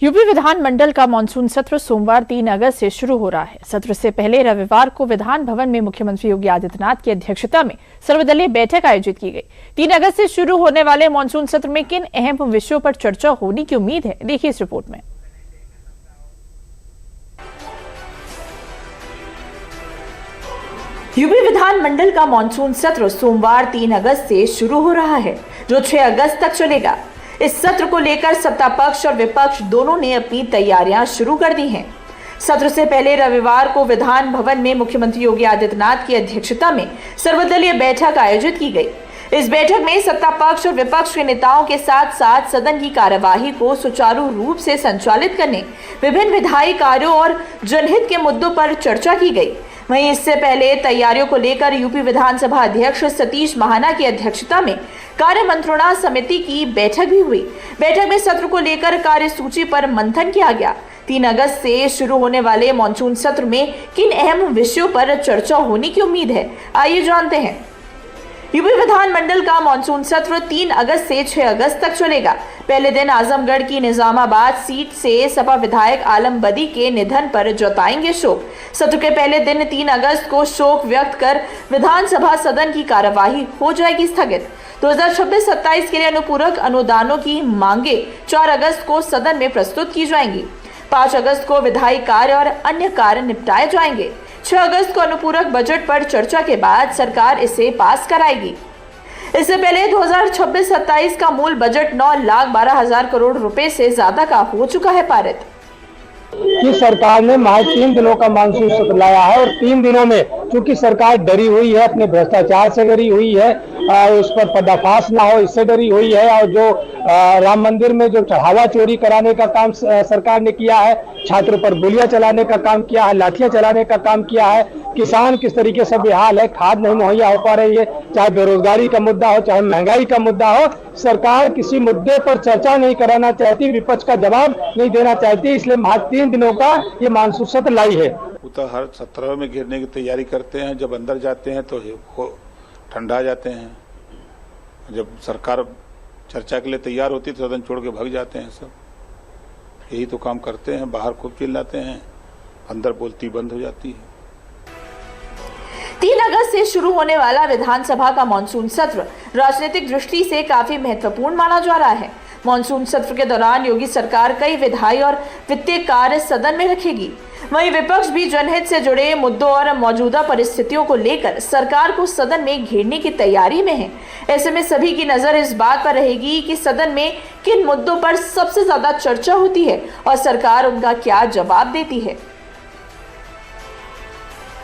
UP विधानमंडल का monsoon सत्र सोमवार 3 अगस्त से शुरू हो रहा है। सत्र से पहले रविवार को विधान भवन में मुख्यमंत्री योगी आदित्यनाथ की अध्यक्षता में सर्वदलीय बैठक आयोजित की गई। 3 अगस्त से शुरू होने वाले मानसून सत्र में किन अहम विषयों पर चर्चा होने की उम्मीद है, देखिए इस रिपोर्ट में। यूपी विधानमंडल का मानसून सत्र सोमवार 3 अगस्त से शुरू हो रहा है, जो 6 अगस्त तक चलेगा। इस सत्र को लेकर सत्ता पक्ष और विपक्ष दोनों ने अपनी तैयारियां शुरू कर दी हैं। सत्र से पहले रविवार को विधान भवन में मुख्यमंत्री योगी आदित्यनाथ की अध्यक्षता में सर्वदलीय बैठक आयोजित की गई। इस बैठक में सत्ता पक्ष और विपक्ष के नेताओं के साथ साथ सदन की कार्यवाही को सुचारू रूप से संचालित करने, विभिन्न विधायी कार्यों और जनहित के मुद्दों पर चर्चा की गई। वहीं इससे पहले तैयारियों को लेकर यूपी विधानसभा अध्यक्ष सतीश महाना की अध्यक्षता में कार्य मंत्रणा समिति की बैठक भी हुई। बैठक में सत्र को लेकर कार्यसूची पर मंथन किया गया। 3 अगस्त से शुरू होने वाले मानसून सत्र में किन अहम विषयों पर चर्चा होने की उम्मीद है, आइए जानते हैं। यूपी विधानमंडल का मानसून सत्र 3 अगस्त से 6 अगस्त तक चलेगा। पहले दिन आजमगढ़ की निजामाबाद सीट से सपा विधायक आलम बदी के निधन पर जताएंगे शोक। सत्र के पहले दिन 3 अगस्त को शोक व्यक्त कर विधानसभा सदन की कार्यवाही हो जाएगी स्थगित। 2026-27 के लिए अनुपूरक अनुदानों की मांगे 4 अगस्त को सदन में प्रस्तुत की जाएंगी। 5 अगस्त को विधायी कार्य और अन्य कार्य निपटाए जाएंगे। 6 अगस्त को अनुपूरक बजट पर चर्चा के बाद सरकार इसे पास कराएगी। इससे पहले 2026-27 का मूल बजट 9,12,000 करोड़ रुपए से ज्यादा का हो चुका है पारित। कि सरकार ने महज 3 दिनों का मानसून सत्र लाया है और 3 दिनों में चूंकि सरकार डरी हुई है, अपने भ्रष्टाचार से डरी हुई है, उस पर पर्दाफाश ना हो इससे डरी हुई है, और जो राम मंदिर में जो चढ़ावा चोरी कराने का काम सरकार ने किया है, छात्रों पर गोलियां चलाने का काम किया है, लाठियां चलाने का काम किया है, किसान किस तरीके से बेहाल है, खाद नहीं मुहैया हो पा रही है, चाहे बेरोजगारी का मुद्दा हो, चाहे महंगाई का मुद्दा हो, सरकार किसी मुद्दे पर चर्चा नहीं कराना चाहती, विपक्ष का जवाब नहीं देना चाहती, इसलिए महज 3 दिनों का ये मानसून सत्र लाई है। तो हर सत्र में घिरने की तैयारी करते हैं, जब अंदर जाते हैं तो ठंडा जाते हैं, जब सरकार चर्चा के लिए तैयार होती तो सदन छोड़ के भाग जाते हैं। सब यही तो काम करते हैं, बाहर खूब चिल्लाते हैं, अंदर बोलती बंद हो जाती है। 3 अगस्त से शुरू होने वाला विधानसभा का मानसून सत्र राजनीतिक दृष्टि से काफी महत्वपूर्ण माना जा रहा है। मानसून सत्र के दौरान योगी सरकार कई विधायी और वित्तीय कार्य सदन में रखेगी। वहीं विपक्ष भी जनहित से जुड़े मुद्दों और मौजूदा परिस्थितियों को लेकर सरकार को सदन में घेरने की तैयारी में है। ऐसे में सभी की नजर इस बात पर रहेगी कि सदन में किन मुद्दों पर सबसे ज्यादा चर्चा होती है और सरकार उनका क्या जवाब देती है।